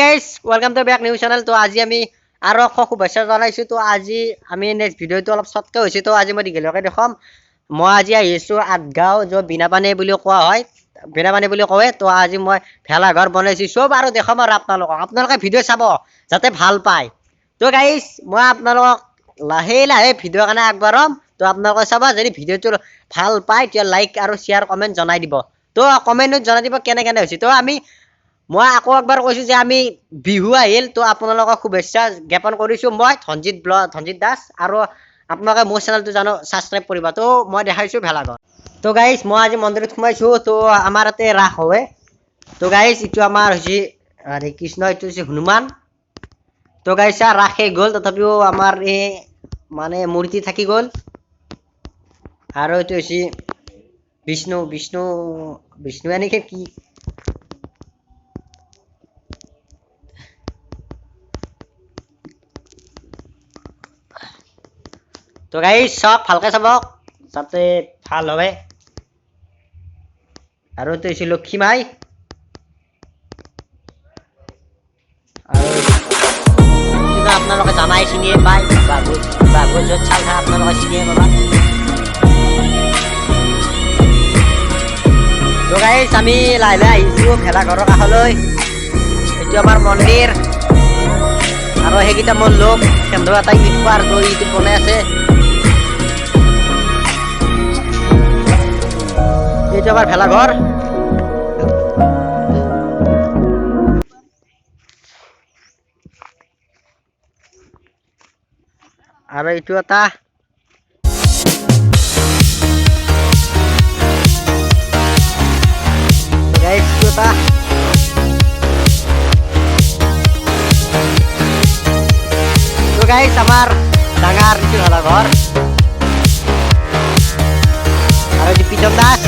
Guys welcome to back new channel. তো আজি আমি আৰু শুভেচ্ছা জনাইছোঁ। তো আজি আমি নেক্সট ভিডিঅ'টো অলপ শ্বৰ্টকৈ হৈছে। তো আজি মই দীঘলীয়াকৈ দেখুৱাম। মই আজি আহিছোঁ আঠগাঁও, য'ত বিনাপানী বুলি কোৱা হয়, বিনাপানী বুলি কয়। তো আজি মই ভেলাঘৰ বনাইছোঁ চব আৰু দেখাম আৰু আপোনালোকে ভিডিঅ' চাব যাতে ভাল পায়। তো গাইজ মই আপোনালোকক লাহে লাহে ভিডিঅ'ৰ কাৰণে আগবাঢ়াম। তো আপোনালোকে চাবা, যদি ভিডিঅ'টো ভাল পায় তেতিয়া লাইক আৰু শ্বেয়াৰ কমেণ্ট জনাই দিব। তো কমেণ্টত জনাই দিব কেনে হৈছে। তো মই আকৌ একবাৰ কৈছোঁ যে আমি বিহু আহিল। তো আপোনালোকক শুভেচ্ছা জ্ঞাপন কৰিছোঁ মই ধনজিত দাস, আৰু আপোনালোকে মোৰ চেনেলটো ছাবস্ক্ৰাইব কৰিবা। তো মই দেখাইছোঁ ভেলাঘৰ। তো গাইজ মই আজি মন্দিৰত সোমাইছোঁ। তো আমাৰ ইয়াতে ৰাস হয়। তো গাইজ এইটো আমাৰ হৈছে হৰে কৃষ্ণ, এইটো হৈছে হনুমান। তো গাইজ ৰাস শেষ গ'ল, তথাপিও আমাৰ এই মানে মূৰ্তি থাকি গ'ল। আৰু এইটো হৈছে বিষ্ণু এনেকৈ কি তো গাইজ চাওক, ভালকৈ চাব যাতে ভাল হয়। আৰু এইটো হৈছে লক্ষী মাই, আৰু আপোনালোকে জানাই চিনিয়ে পায়, বাঘু য'ত চাই থাকে আপোনালোকে চিনিয়ে পাবা। তো গাইজ আমি লাহে লাহে আহিছোঁ ভেলাঘৰৰ কাষলৈ। এইটো আমাৰ মন্দিৰ, আৰু সেইকেইটা মোৰ লোক সিহঁতৰ এটা ইউটিউবাৰ, তো ইউটিউব বনাই আছে। এইটো আমাৰ ভেলাঘৰ। আৰু এইটো এটা গাইজ আমাৰ ডাঙৰ এইটো ভেলাঘৰ। আৰু এইটো পিতন দাস।